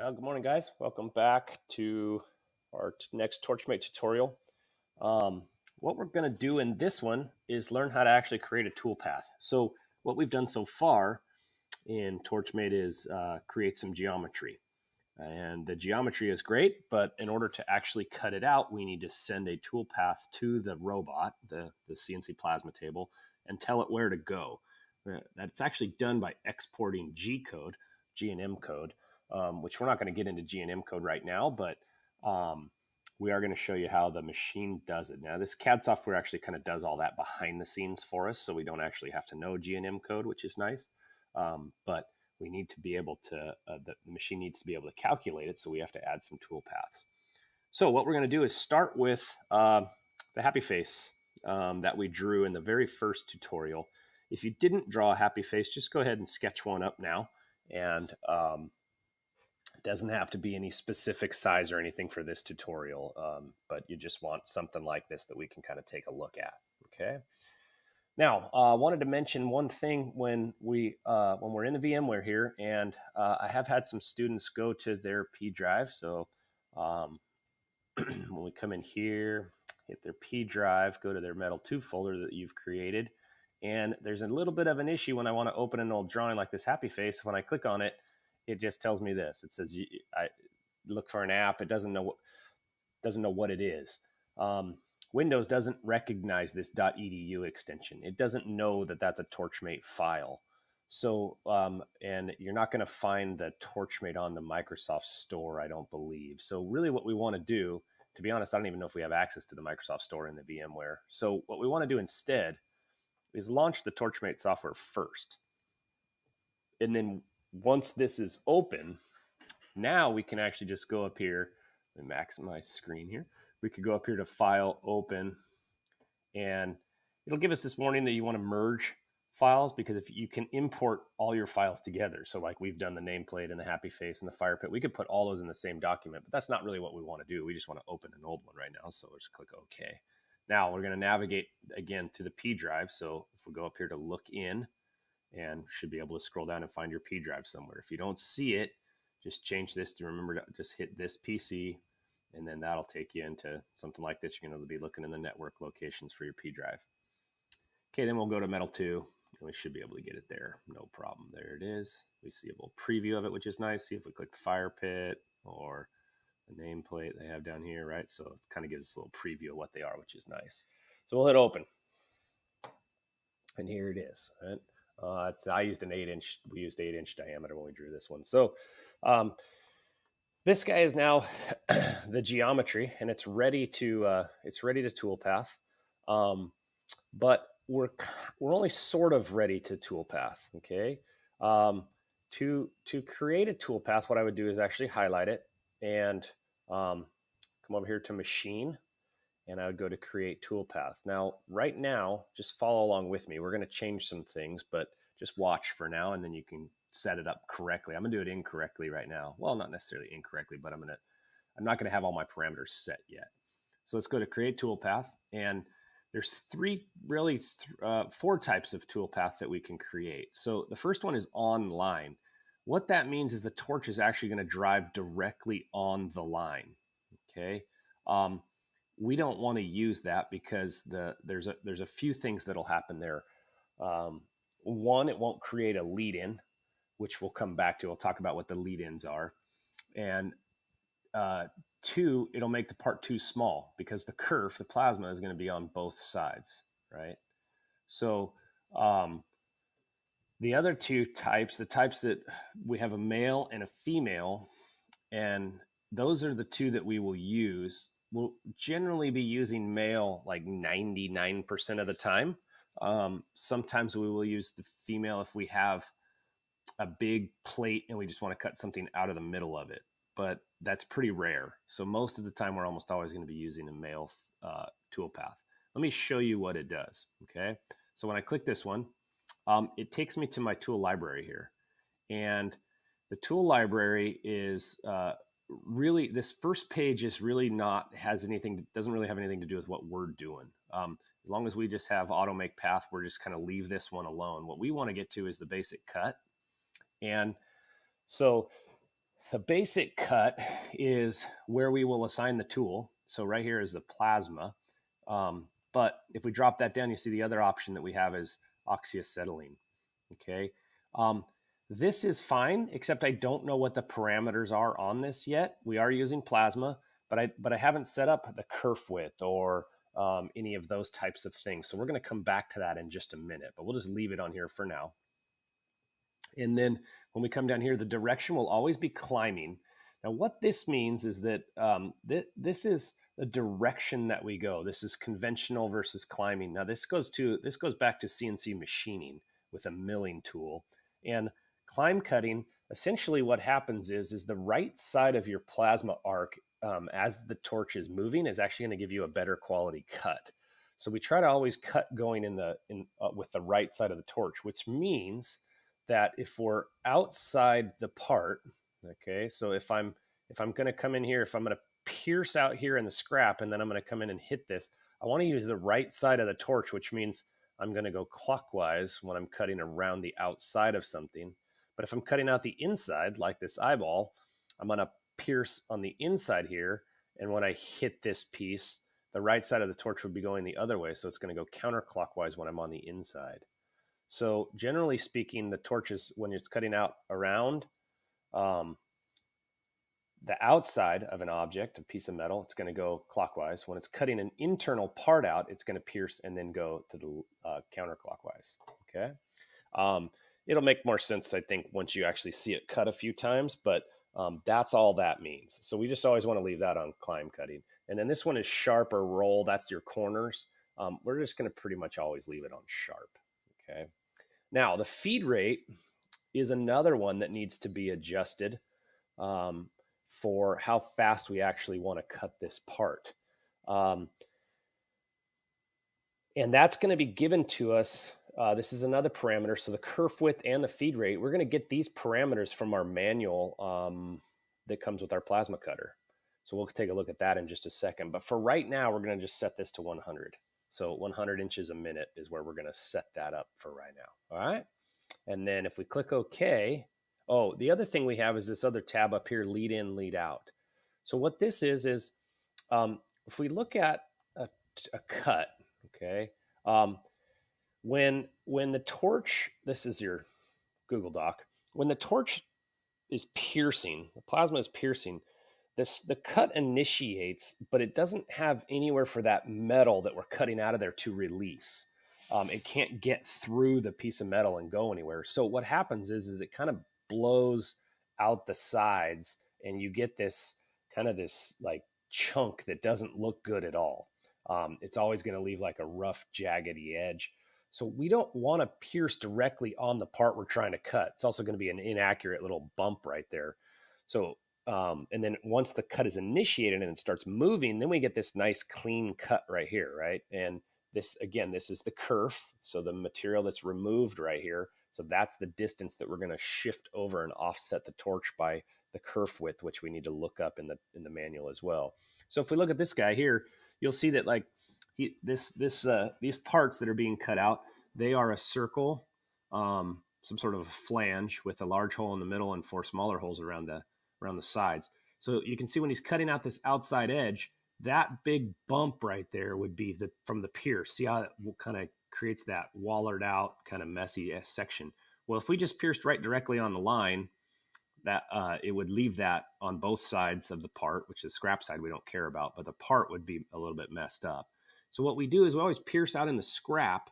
Good morning, guys. Welcome back to our next Torchmate tutorial. What we're going to do in this one is learn how to actually create a toolpath. So what we've done so far in Torchmate is create some geometry. And the geometry is great, but in order to actually cut it out, we need to send a toolpath to the robot, the CNC plasma table, and tell it where to go. That's actually done by exporting G and M code. Which we're not going to get into G and M code right now, but we are going to show you how the machine does it. Now, this CAD software actually kind of does all that behind the scenes for us, so we don't actually have to know G and M code, which is nice. But we need to be able to, the machine needs to be able to calculate it, so we have to add some toolpaths. So what we're going to do is start with the happy face that we drew in the very first tutorial. If you didn't draw a happy face, just go ahead and sketch one up now. And it doesn't have to be any specific size or anything for this tutorial, but you just want something like this that we can kind of take a look at. Okay. Now, I wanted to mention one thing when we're in the VMware here, and I have had some students go to their P drive. So when we come in here, hit their P drive, go to their Metal 2 folder that you've created, and there's a little bit of an issue when I want to open an old drawing like this happy face. When I click on it, it just tells me this. It says I look for an app. It doesn't know what it is. Windows doesn't recognize this .edu extension. It doesn't know that that's a Torchmate file. So and you're not going to find the Torchmate on the Microsoft Store, I don't believe. So really, what we want to do, to be honest, I don't even know if we have access to the Microsoft Store in the VMware. So what we want to do instead is launch the Torchmate software first, and then once this is open, now we can actually just go up here and maximize screen here. We could go up here to File, Open, and it'll give us this warning that you want to merge files, because if you can import all your files together, so like we've done the nameplate and the happy face and the fire pit, we could put all those in the same document, but that's not really what we want to do. We just want to open an old one right now, so let's click OK. Now we're going to navigate again to the P drive, so if we go up here to look in, and should be able to scroll down and find your P drive somewhere. If you don't see it, just change this to remember to just hit this PC, and then that'll take you into something like this. You're going to be looking in the network locations for your P drive. Okay, then we'll go to Metal 2, and we should be able to get it there. No problem. There it is. We see a little preview of it, which is nice. See if we click the fire pit or the nameplate they have down here, right? So it kind of gives us a little preview of what they are, which is nice. So we'll hit open, and here it is, right? I used an 8-inch. We used 8-inch diameter when we drew this one. So this guy is now the geometry, and it's ready to toolpath. But we're only sort of ready to toolpath. Okay. To create a toolpath, what I would do is actually highlight it and come over here to Machine, and I would go to Create Toolpath. Now, right now, just follow along with me. We're going to change some things, but just watch for now, and then you can set it up correctly. I'm going to do it incorrectly right now. Well, not necessarily incorrectly, but I'm not going to have all my parameters set yet. So let's go to Create Toolpath, and there's four types of toolpath that we can create. So the first one is online. What that means is the torch is actually going to drive directly on the line. Okay. We don't want to use that because there's a few things that'll happen there. One, it won't create a lead-in, which we'll come back to. I'll talk about what the lead-ins are. And two, it'll make the part too small because the kerf, the plasma, is going to be on both sides, right? So the other two types, the types that we have a male and a female, and those are the two that we will use. We'll generally be using male like 99% of the time. Sometimes we will use the female if we have a big plate and we just want to cut something out of the middle of it, but that's pretty rare. So most of the time we're almost always going to be using a male toolpath. Let me show you what it does. Okay. So when I click this one, it takes me to my tool library here, and the tool library is really, this first page is really doesn't really have anything to do with what we're doing. As long as we just have auto make path, we're just kind of leave this one alone. What we want to get to is the basic cut. And so The basic cut is where we will assign the tool. So right here is the plasma. But if we drop that down, you see the other option that we have is oxyacetylene. Okay. This is fine, except I don't know what the parameters are on this yet. We are using plasma, but I haven't set up the kerf width or any of those types of things. So we're going to come back to that in just a minute, but we'll just leave it on here for now. And then when we come down here, the direction will always be climbing. Now, what this means is that this is the direction that we go. This is conventional versus climbing. Now, this goes back to CNC machining with a milling tool. And climb cutting, essentially what happens is the right side of your plasma arc as the torch is moving is actually going to give you a better quality cut. So we try to always cut going with the right side of the torch, which means that if we're outside the part, okay, so if I'm going to come in here, if I'm going to pierce out here in the scrap and then I'm going to come in and hit this, I want to use the right side of the torch, which means I'm going to go clockwise when I'm cutting around the outside of something. But if I'm cutting out the inside, like this eyeball, I'm going to pierce on the inside here. And when I hit this piece, the right side of the torch would be going the other way. So it's going to go counterclockwise when I'm on the inside. So generally speaking, the torch is, when it's cutting out around the outside of an object, a piece of metal, it's going to go clockwise. When it's cutting an internal part out, it's going to pierce and then go to the counterclockwise. Okay. It'll make more sense, I think, once you actually see it cut a few times, but that's all that means. So we just always want to leave that on climb cutting. And then this one is sharp or roll. That's your corners. We're just going to pretty much always leave it on sharp. Okay. Now, the feed rate is another one that needs to be adjusted for how fast we actually want to cut this part. And that's going to be given to us. This is another parameter. So the kerf width and the feed rate, we're going to get these parameters from our manual that comes with our plasma cutter. So we'll take a look at that in just a second. But for right now, we're going to just set this to 100. So 100 inches a minute is where we're going to set that up for right now. All right. And then if we click OK, oh, the other thing we have is this other tab up here, lead in, lead out. So what this is if we look at a cut, okay, when the torch, this is your Google Doc, when the torch is piercing, the plasma is piercing, the cut initiates, but it doesn't have anywhere for that metal that we're cutting out of there to release. It can't get through the piece of metal and go anywhere. So what happens is it kind of blows out the sides and you get this kind of this like chunk that doesn't look good at all. It's always going to leave like a rough, jaggedy edge. So we don't want to pierce directly on the part we're trying to cut. It's also going to be an inaccurate little bump right there. So and then once the cut is initiated and it starts moving, then we get this nice clean cut right here, right? And this, again, this is the kerf, so the material that's removed right here. So that's the distance that we're going to shift over and offset the torch by the kerf width, which we need to look up in the manual as well. So if we look at this guy here, you'll see that like these parts that are being cut out, they are a circle, some sort of a flange with a large hole in the middle and 4 smaller holes around the sides. So you can see when he's cutting out this outside edge, that big bump right there would be from the pierce. See how it kind of creates that wallered out kind of messy section. Well, if we just pierced right directly on the line, that it would leave that on both sides of the part, which is scrap side we don't care about, but the part would be a little bit messed up. So what we do is we always pierce out in the scrap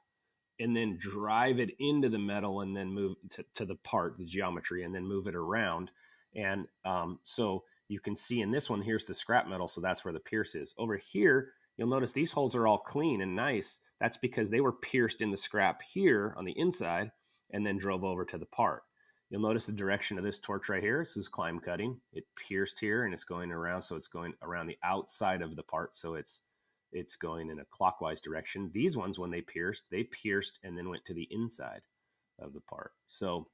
and then drive it into the metal and then move to the part, the geometry, and then move it around. And so you can see in this one, here's the scrap metal, so that's where the pierce is. Over here, you'll notice these holes are all clean and nice. That's because they were pierced in the scrap here on the inside and then drove over to the part. You'll notice the direction of this torch right here. This is climb cutting. It pierced here and it's going around, so it's going around the outside of the part, so it's going in a clockwise direction. These ones, when they pierced and then went to the inside of the part. So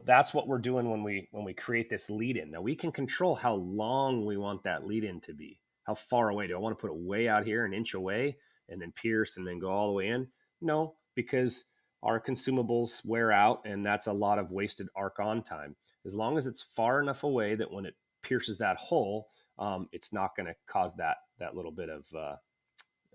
that's what we're doing when we create this lead-in. Now we can control how long we want that lead-in to be. How far away? Do I want to put it way out here, an inch away, and then pierce and then go all the way in? No, because our consumables wear out, and that's a lot of wasted arc-on time. As long as it's far enough away that when it pierces that hole, it's not going to cause that little bit of a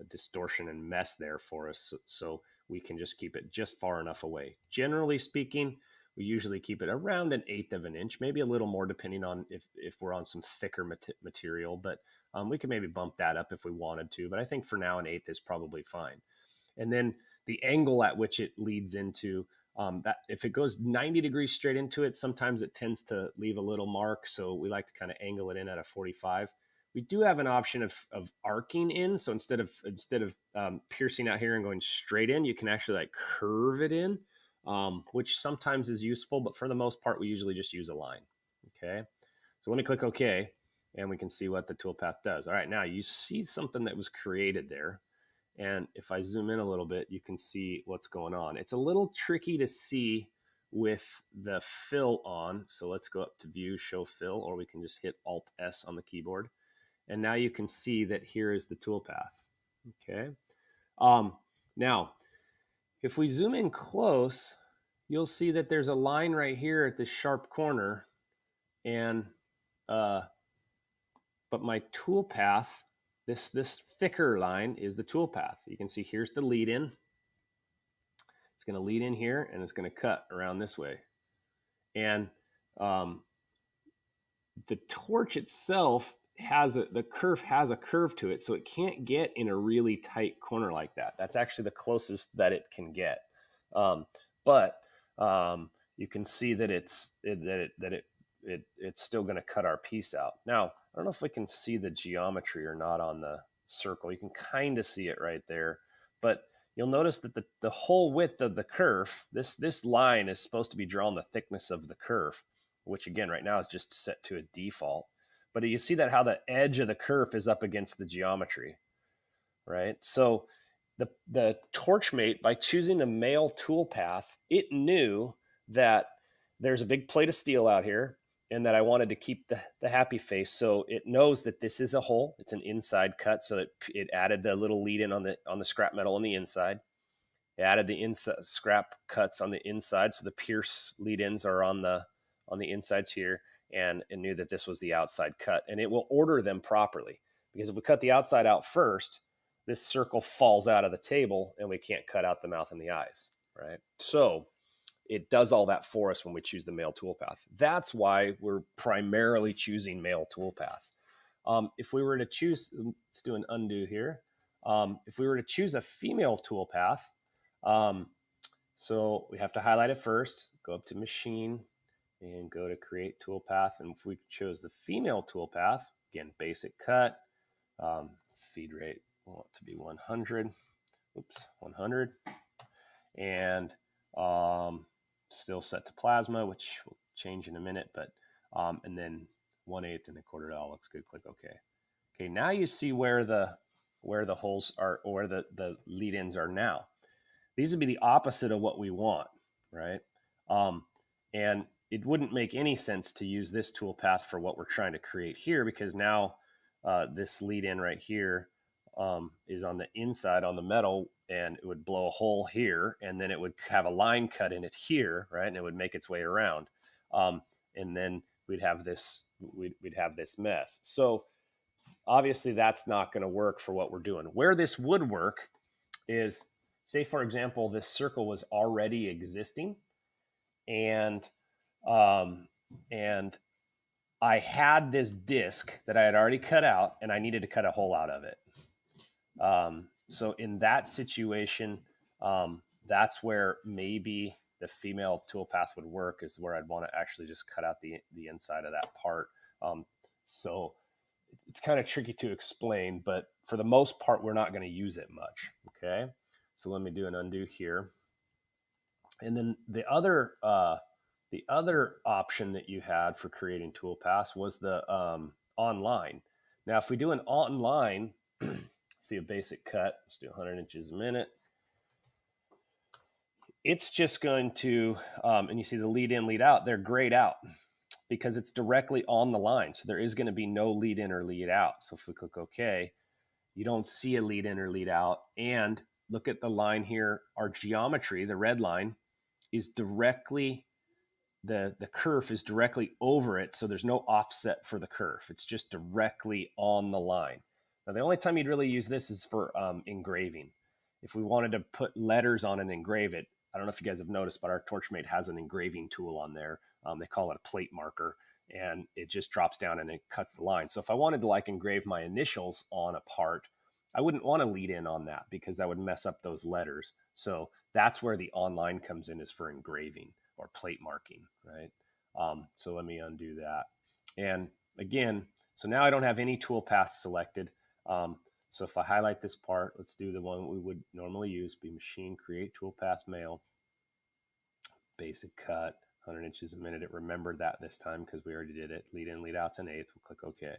distortion and mess there for us. So we can just keep it just far enough away. Generally speaking, we usually keep it around 1/8 of an inch, maybe a little more depending on if we're on some thicker material, but we can maybe bump that up if we wanted to. But I think for now 1/8 is probably fine. And then the angle at which it leads into, that if it goes 90 degrees straight into it, sometimes it tends to leave a little mark. So we like to kind of angle it in at a 45. We do have an option of arcing in. So instead of piercing out here and going straight in, you can actually like curve it in, which sometimes is useful, but for the most part, we usually just use a line. Okay. So let me click OK, and we can see what the toolpath does. All right. Now you see something that was created there. And if I zoom in a little bit, you can see what's going on. It's a little tricky to see with the fill on. So let's go up to view, show fill, or we can just hit Alt S on the keyboard. And now you can see that here is the toolpath. Okay. Now, if we zoom in close, you'll see that there's a line right here at the sharp corner. And, but my toolpath, this thicker line is the toolpath. You can see here's the lead in. It's going to lead in here, and it's going to cut around this way. And the torch itself the kerf has a curve to it, so it can't get in a really tight corner like that. That's actually the closest that it can get. But you can see that it's still going to cut our piece out. Now, I don't know if we can see the geometry or not on the circle. You can kind of see it right there, but you'll notice that the whole width of the kerf, this line is supposed to be drawn the thickness of the kerf, which again, right now is just set to a default. But you see that how the edge of the kerf is up against the geometry, right? So the Torchmate, by choosing the male toolpath, it knew that there's a big plate of steel out here, and that I wanted to keep the happy face. So it knows that this is a hole. It's an inside cut. So it added the little lead in on the scrap metal on the inside. It added the inside scrap cuts on the inside. So the pierce lead ins are on the insides here. And it knew that this was the outside cut. And it will order them properly. Because if we cut the outside out first, this circle falls out of the table and we can't cut out the mouth and the eyes, right? So it does all that for us when we choose the male toolpath. That's why we're primarily choosing male toolpath. If we were to choose, let's do an undo here. If we were to choose a female toolpath, so we have to highlight it first, go up to machine and go to create toolpath. And if we chose the female toolpath, again, basic cut, feed rate, we want it to be 100. Oops, 100. And still set to plasma, which will change in a minute, but and then 1/8 and 1/4 all looks good. Click OK. Okay, now you see where the holes are, or where the lead ins are now. These would be the opposite of what we want, right? And it wouldn't make any sense to use this toolpath for what we're trying to create here, because now this lead in right here is on the inside on the metal, and it would blow a hole here, and then it would have a line cut in it here, right? And it would make its way around. And then we'd have this mess. So obviously that's not going to work for what we're doing. Where this would work is, say, for example, this circle was already existing, and I had this disc that I had already cut out, and I needed to cut a hole out of it. So in that situation, that's where maybe the female toolpath would work, is where I'd want to actually just cut out the inside of that part. So it's kind of tricky to explain, but for the most part, we're not going to use it much. Okay. So let me do an undo here. And then the other option that you had for creating toolpaths was the online. Now, if we do an online, see a basic cut, let's do 100 inches a minute. It's just going to, and you see the lead in, lead out, they're grayed out because it's directly on the line. So there is going to be no lead in or lead out. So if we click OK, you don't see a lead in or lead out, and look at the line here. Our geometry, the red line, is directly, the kerf is directly over it, so there's no offset for the kerf. It's just directly on the line. Now, the only time you'd really use this is for engraving. If we wanted to put letters on and engrave it, I don't know if you guys have noticed, but our Torchmate has an engraving tool on there. They call it a plate marker, and it just drops down and it cuts the line. So if I wanted to like engrave my initials on a part, I wouldn't want to lead in on that because that would mess up those letters. So that's where the online comes in, is for engraving or plate marking, right? So let me undo that. And again, so now I don't have any toolpaths selected. So if I highlight this part, let's do the one we would normally use, be machine, create toolpath mail, basic cut, 100 inches a minute. It remembered that this time because we already did it. Lead in, lead out's an eighth. We'll click OK.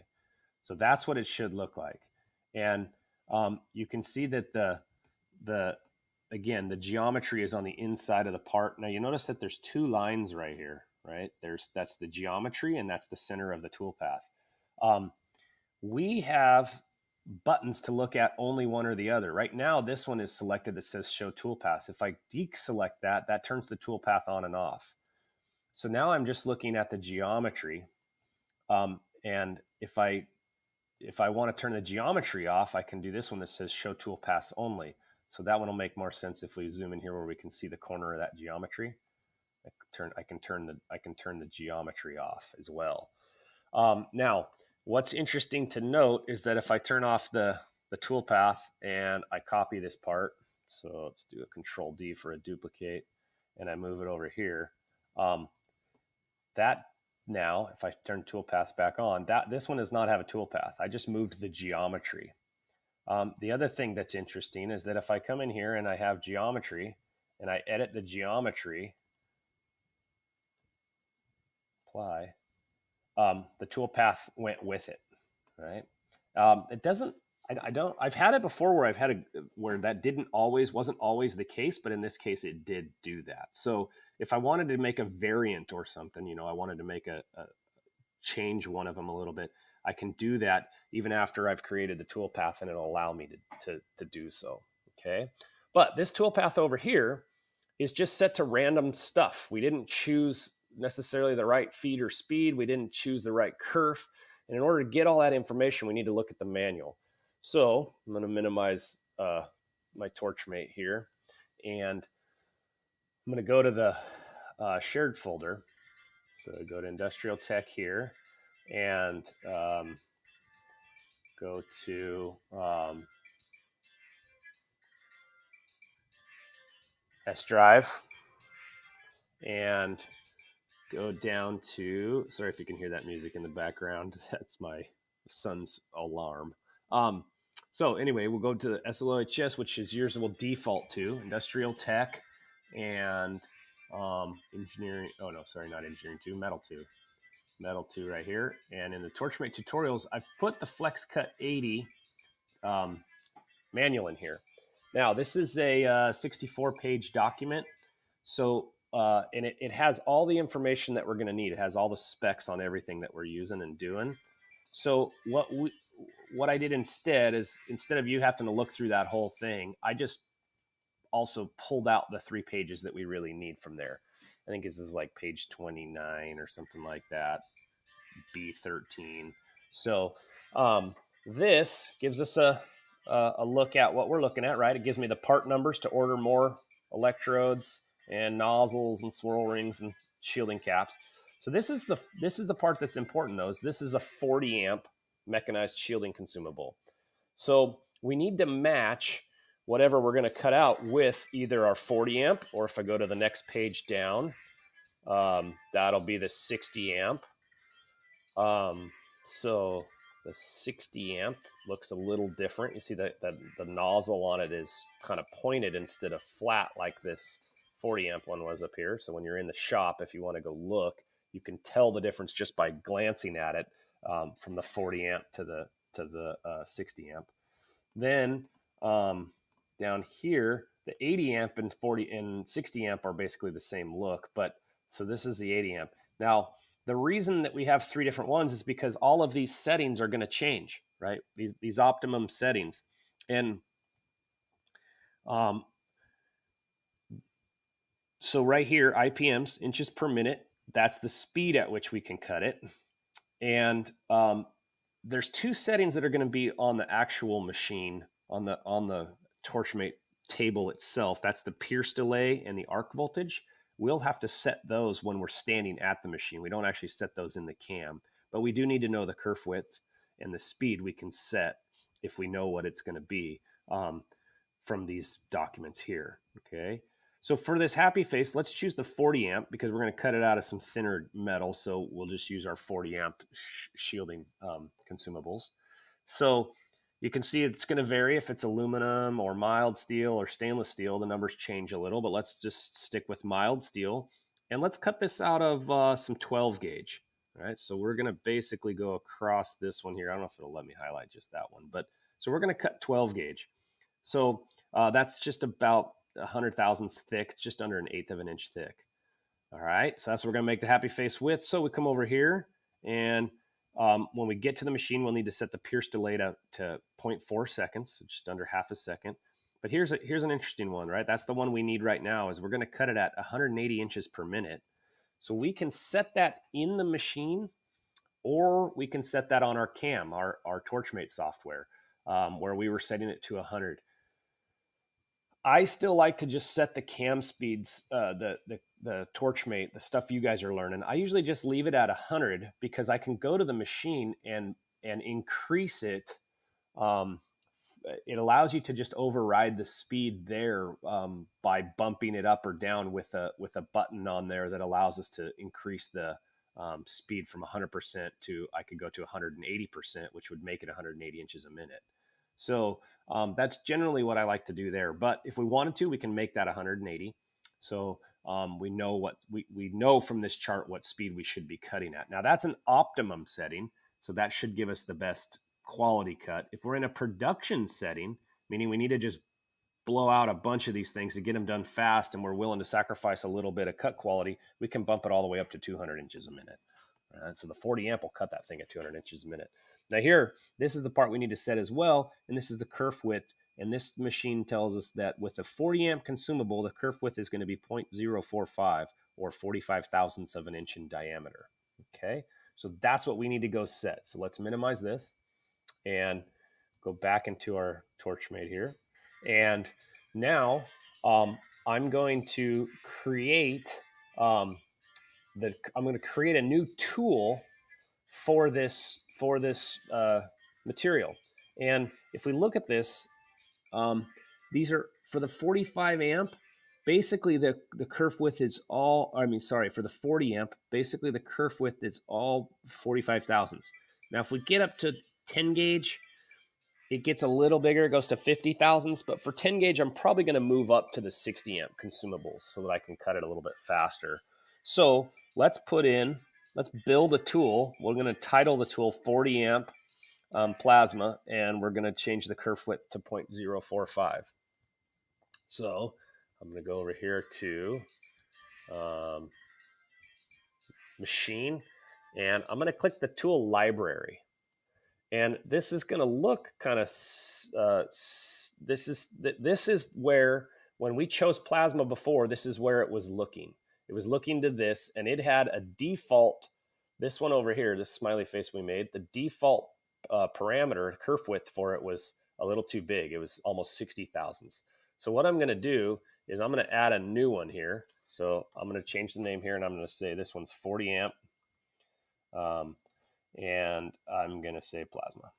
So that's what it should look like. And you can see that again, the geometry is on the inside of the part. Now you notice that there's two lines right here, right? That's the geometry and that's the center of the toolpath. We have buttons to look at only one or the other. Right now, this one is selected that says show toolpaths. If I deselect that, that turns the toolpath on and off. So now I'm just looking at the geometry. And if I want to turn the geometry off, I can do this one that says show toolpaths only. So that one will make more sense if we zoom in here where we can see the corner of that geometry. I can turn the geometry off as well. Now, what's interesting to note is that if I turn off the toolpath and I copy this part, so let's do a Control D for a duplicate, and I move it over here. That now, if I turn toolpaths back on, this one does not have a toolpath. I just moved the geometry. The other thing that's interesting is that if I come in here and I have geometry and I edit the geometry, apply, the toolpath went with it, right? It doesn't, I've had it before where where that wasn't always the case, but in this case it did do that. So if I wanted to make a variant or something, I wanted to make change one of them a little bit, I can do that even after I've created the toolpath, and it'll allow me to do so, okay? But this toolpath over here is just set to random stuff. We didn't choose necessarily the right feed or speed. We didn't choose the right kerf. And in order to get all that information, we need to look at the manual. So I'm going to minimize my Torchmate here, and I'm going to go to the shared folder. So go to Industrial Tech here, and go to S drive, and go down to, sorry if you can hear that music in the background, that's my son's alarm. So anyway, we'll go to the SLOHS, which is yours will default to Industrial Tech and engineering. Oh no, sorry, not engineering 2, metal 2. Metal 2 right here. And in the Torchmate tutorials, I've put the FlexCut 80 manual in here. Now, this is a 64-page document. So, and it has all the information that we're going to need. It has all the specs on everything that we're using and doing. So what I did instead is, instead of you having to look through that whole thing, I just also pulled out the 3 pages that we really need from there. I think this is like page 29 or something like that, B13. So this gives us a look at what we're looking at, right? It gives me the part numbers to order more electrodes and nozzles and swirl rings and shielding caps. So this is the part that's important, though. This is a 40 amp mechanized shielding consumable. So we need to match whatever we're going to cut out with either our 40 amp, or if I go to the next page down, that'll be the 60 amp. So the 60 amp looks a little different. You see that the nozzle on it is kind of pointed instead of flat like this 40 amp one was up here. So when you're in the shop, if you want to go look, you can tell the difference just by glancing at it, from the 40 amp to the 60 amp. Then down here, the 80 amp and 40 and 60 amp are basically the same look, but so this is the 80 amp. Now, the reason that we have 3 different ones is because all of these settings are going to change, right? These optimum settings. And So right here, IPMs, inches per minute, that's the speed at which we can cut it. And there's two settings that are going to be on the actual machine, on the Torchmate table itself. That's the pierce delay and the arc voltage. We'll have to set those when we're standing at the machine. We don't actually set those in the cam, but we do need to know the kerf width and the speed we can set if we know what it's going to be from these documents here. Okay. So for this happy face, let's choose the 40 amp because we're going to cut it out of some thinner metal. So we'll just use our 40 amp shielding consumables. So you can see it's going to vary if it's aluminum or mild steel or stainless steel. The numbers change a little, but let's just stick with mild steel. And let's cut this out of some 12 gauge. All right, so we're going to basically go across this one here. I don't know if it'll let me highlight just that one, but so we're going to cut 12 gauge. So that's just about 100 thousandths thick, just under 1/8 of an inch thick. All right, so that's what we're going to make the happy face width. So we come over here, and when we get to the machine, we'll need to set the pierce delay to 0.4 seconds, so just under half a second. But here's an interesting one, right? That's the one we need right now, is we're going to cut it at 180 inches per minute. So we can set that in the machine, or we can set that on our cam, our Torchmate software, where we were setting it to 100. I still like to just set the cam speeds, the Torchmate, the stuff you guys are learning. I usually just leave it at 100 because I can go to the machine and increase it. It allows you to just override the speed there by bumping it up or down with a button on there that allows us to increase the speed from 100% to, I could go to 180%, which would make it 180 inches a minute. So that's generally what I like to do there. But if we wanted to, we can make that 180. So we know what we know from this chart what speed we should be cutting at. Now that's an optimum setting, so that should give us the best quality cut. If we're in a production setting, meaning we need to just blow out a bunch of these things to get them done fast, and we're willing to sacrifice a little bit of cut quality, we can bump it all the way up to 200 inches a minute. All right, so the 40 amp will cut that thing at 200 inches a minute. Now here, this is the part we need to set as well, and this is the kerf width. And this machine tells us that with the 40 amp consumable, the kerf width is going to be 0.045 or 45 thousandths of an inch in diameter. Okay, so that's what we need to go set. So let's minimize this and go back into our Torchmate here. And now I'm going to create I'm going to create a new tool for this material. And if we look at this, these are for the 45 amp. Basically, the kerf width is all. For the 40 amp, basically the kerf width is all 45 thousandths. Now, if we get up to 10 gauge, it gets a little bigger. It goes to 50 thousandths. But for 10 gauge, I'm probably going to move up to the 60 amp consumables so that I can cut it a little bit faster. So let's build a tool. We're going to title the tool 40 amp plasma, and we're going to change the kerf width to 0.045. So I'm going to go over here to machine, and I'm going to click the tool library. And this is going to look kind of, this is where, when we chose plasma before, this is where it was looking. It was looking to this, and it had a default, this one over here, this smiley face we made, the default parameter, kerf width for it was a little too big. It was almost 60 thousandths. So what I'm going to do is I'm going to add a new one here. So I'm going to change the name here, and I'm going to say this one's 40 amp. And I'm going to say plasma.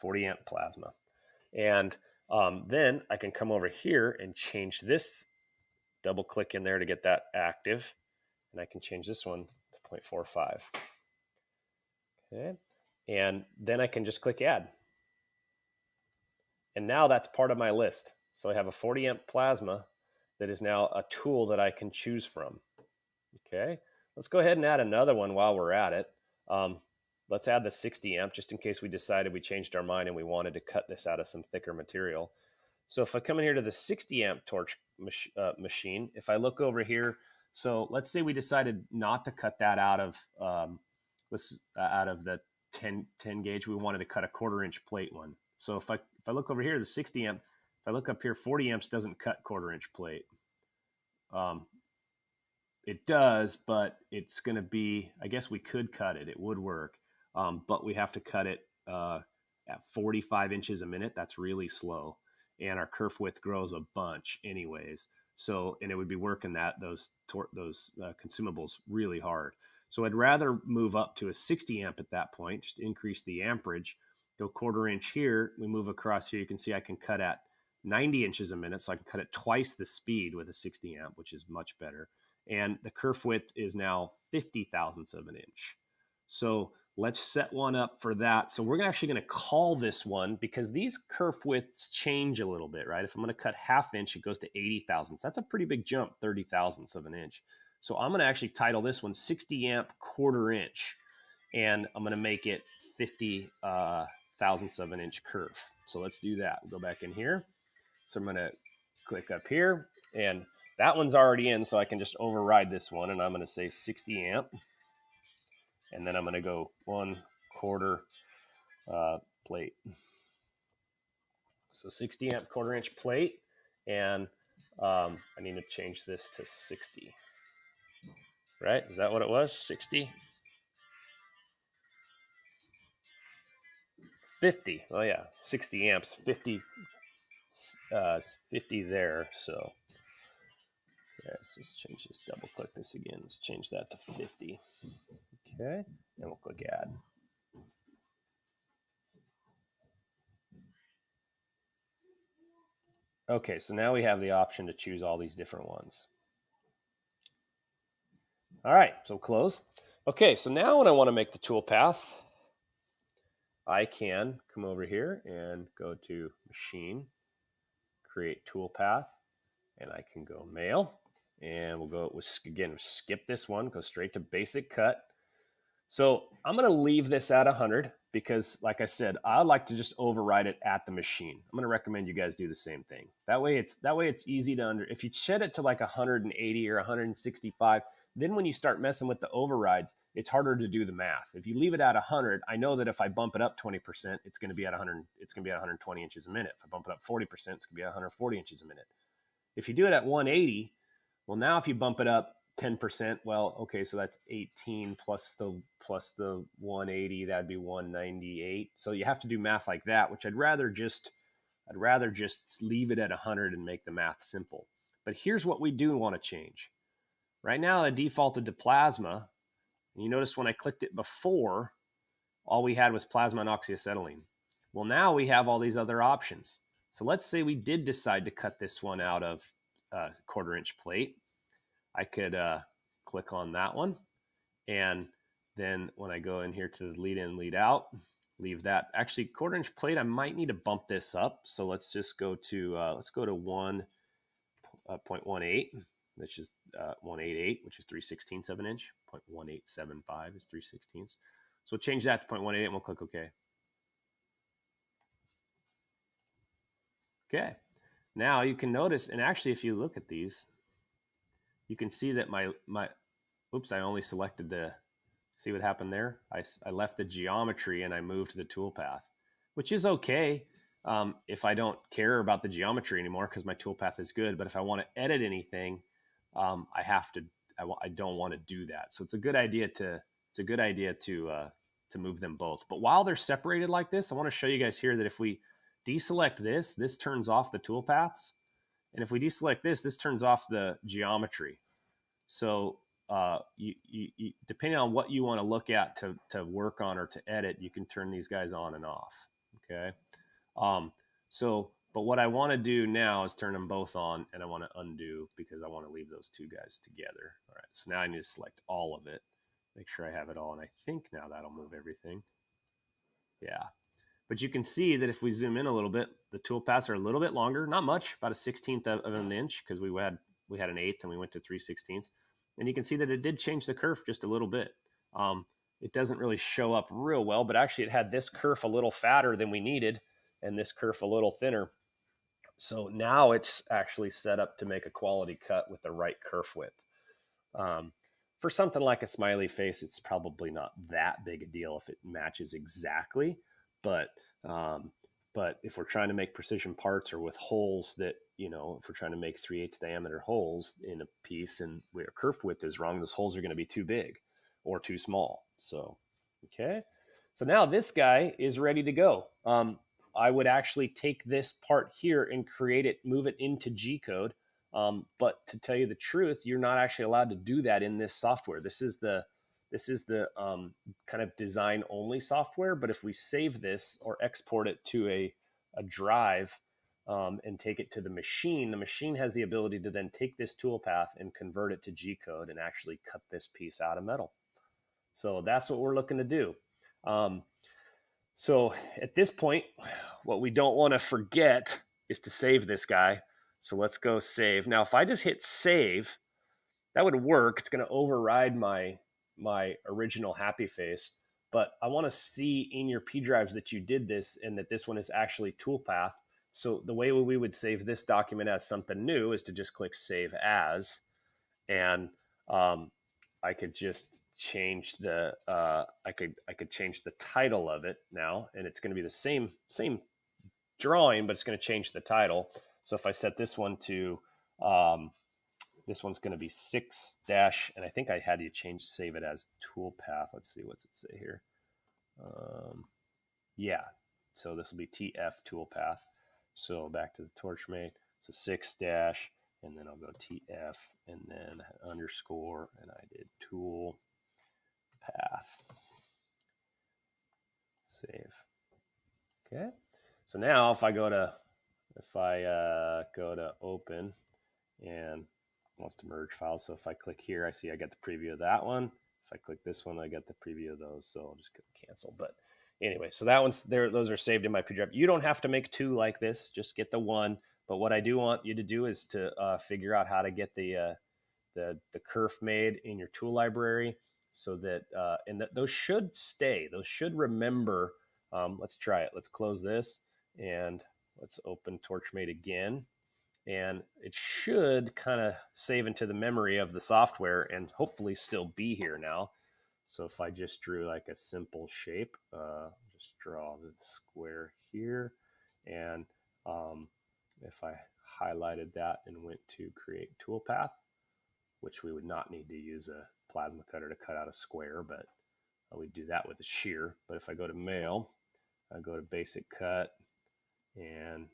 40 amp plasma. And then I can come over here and change this, double click in there to get that active. And I can change this one to 0.45. Okay. And then I can just click add. And now that's part of my list. So I have a 40 amp plasma that is now a tool that I can choose from. Okay. Let's go ahead and add another one while we're at it. Let's add the 60 amp just in case we decided we changed our mind and we wanted to cut this out of some thicker material. So if I come in here to the 60 amp torch machine, if I look over here, so let's say we decided not to cut that out of the 10 gauge. We wanted to cut a 1/4 inch plate one. So if I look over here, the 60 amp, If I look up here, 40 amps doesn't cut 1/4 inch plate. It does, but it's going to be, I guess we could cut it. It would work, but we have to cut it at 45 inches a minute. That's really slow. And our kerf width grows a bunch anyways. So, and it would be working those consumables really hard. So I'd rather move up to a 60 amp at that point, just increase the amperage, go 1/4 inch here. We move across here. You can see I can cut at 90 inches a minute. So I can cut at twice the speed with a 60 amp, which is much better. And the kerf width is now 50 thousandths of an inch. So let's set one up for that. So we're actually going to call this one, because these kerf widths change a little bit, right? If I'm going to cut 1/2 inch, it goes to 80 thousandths. That's a pretty big jump, 30 thousandths of an inch. So I'm going to actually title this one 60 amp 1/4 inch, and I'm going to make it 50 thousandths of an inch kerf. So let's do that. We'll go back in here. So I'm going to click up here, and that one's already in, so I can just override this one, and I'm going to say 60 amp, and then I'm going to go 1/4 plate. So 60 amp 1/4 inch plate, and I need to change this to 60. Right? Is that what it was? 60? 50. Oh yeah, 60 amps, 50 there. So yeah, let's change this, double click this again. Let's change that to 50. Okay, and we'll click add. Okay, so now we have the option to choose all these different ones. All right, so close. Okay, so now when I want to make the toolpath, I can come over here and go to Machine, Create Toolpath, and I can go Mail, and we'll go with, again, skip this one, go straight to Basic Cut. So I'm going to leave this at 100 because, like I said, I like to just override it at the machine. I'm going to recommend you guys do the same thing. That way it's easy to if you set it to like 180 or 165, then when you start messing with the overrides, it's harder to do the math. If you leave it at 100, I know that if I bump it up 20%, it's going to be at 100. It's going to be at 120 inches a minute. If I bump it up 40%, it's going to be at 140 inches a minute. If you do it at 180, well, now if you bump it up 10%, well, okay, so that's 18 plus the 180, that'd be 198. So you have to do math like that, which I'd rather just leave it at 100 and make the math simple. But here's what we do want to change. Right now, I defaulted to plasma. You notice when I clicked it before, all we had was plasma and oxyacetylene. Well, now we have all these other options. So let's say we did decide to cut this one out of 1/4 inch plate. I could click on that one, and then when I go in here to the lead in, lead out, leave that. Actually, 1/4 inch plate, I might need to bump this up. So let's just go to 1.18, which is 188, which is 3/16 of an inch. 0.1875 is 3/16. So we'll change that to 0.18 and we'll click OK. Okay. Now you can notice, and actually if you look at these, you can see that oops, I only selected see what happened there? I left the geometry and I moved the toolpath, which is okay if I don't care about the geometry anymore because my toolpath is good. But if I want to edit anything, I don't want to do that. So it's a good idea to move them both. But while they're separated like this, I want to show you guys here that if we deselect this turns off the toolpaths. And if we deselect this turns off the geometry. So depending on what you want to look at to work on or to edit, you can turn these guys on and off. Okay. But what I want to do now is turn them both on, and I want to undo because I want to leave those two guys together. All right. So now I need to select all of it, make sure I have it all. And I think now that'll move everything. Yeah. But you can see that if we zoom in a little bit, the toolpaths are a little bit longer, not much, about a 1/16 of an inch, because we had an 1/8 and we went to 3/16. And you can see that it did change the kerf just a little bit. It doesn't really show up real well, but actually it had this kerf a little fatter than we needed and this kerf a little thinner. So now it's actually set up to make a quality cut with the right kerf width. For something like a smiley face, it's probably not that big a deal if it matches exactly. But But if we're trying to make precision parts or with holes that, you know, if we're trying to make 3/8 diameter holes in a piece and where kerf width is wrong, those holes are going to be too big or too small. So, okay. So now this guy is ready to go. I would actually take this part here and create it, move it into G code. But to tell you the truth, you're not actually allowed to do that in this software. This is the kind of design only software. But if we save this or export it to a drive and take it to the machine has the ability to then take this toolpath and convert it to G code and actually cut this piece out of metal. So that's what we're looking to do. So at this point, what we don't want to forget is to save this guy. So let's go save. Now, if I just hit save, that would work. It's going to override my original happy face, but I want to see in your P drives that you did this and that this one is actually toolpath. So the way we would save this document as something new is to just click save as, and I could just change the I could change the title of it now, and it's going to be the same drawing, but it's going to change the title. So if I set this one to this one's going to be 6 dash, and I think I had you save it as toolpath. Let's see, what's it say here? Yeah, so this will be TF toolpath. So back to the Torchmate. So 6 dash, and then I'll go TF, and then underscore, and I did tool path. Save. Okay. So now if I go to open and wants to merge files. So if I click here, I see I get the preview of that one. If I click this one, I get the preview of those. So I'll just click cancel. But anyway, so that one's there. Those are saved in my P drive. You don't have to make two like this. Just get the one. But what I do want you to do is to figure out how to get the kerf made in your tool library, so that those should stay. Those should remember. Let's try it. Let's close this and let's open Torchmate again. And it should kind of save into the memory of the software and hopefully still be here now. So if I just drew like a simple shape, just draw the square here. And if I highlighted that and went to create toolpath, which we would not need to use a plasma cutter to cut out a square, but we do that with a shear. But if I go to mail, I go to basic cut, and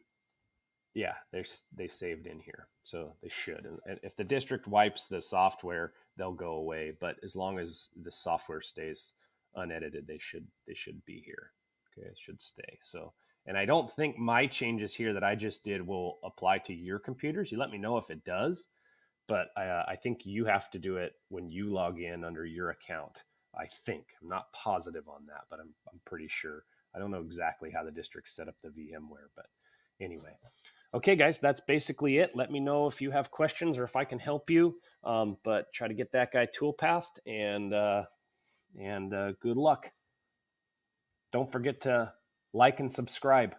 yeah, they saved in here. So they should. And if the district wipes the software, they'll go away. But as long as the software stays unedited, they should be here. Okay, it should stay. So, and I don't think my changes here that I just did will apply to your computers. You let me know if it does. But I think you have to do it when you log in under your account. I think. I'm not positive on that, but I'm pretty sure. I don't know exactly how the district set up the VMware, but anyway. Okay, guys, that's basically it. Let me know if you have questions or if I can help you. But try to get that guy toolpathed, and good luck. Don't forget to like and subscribe.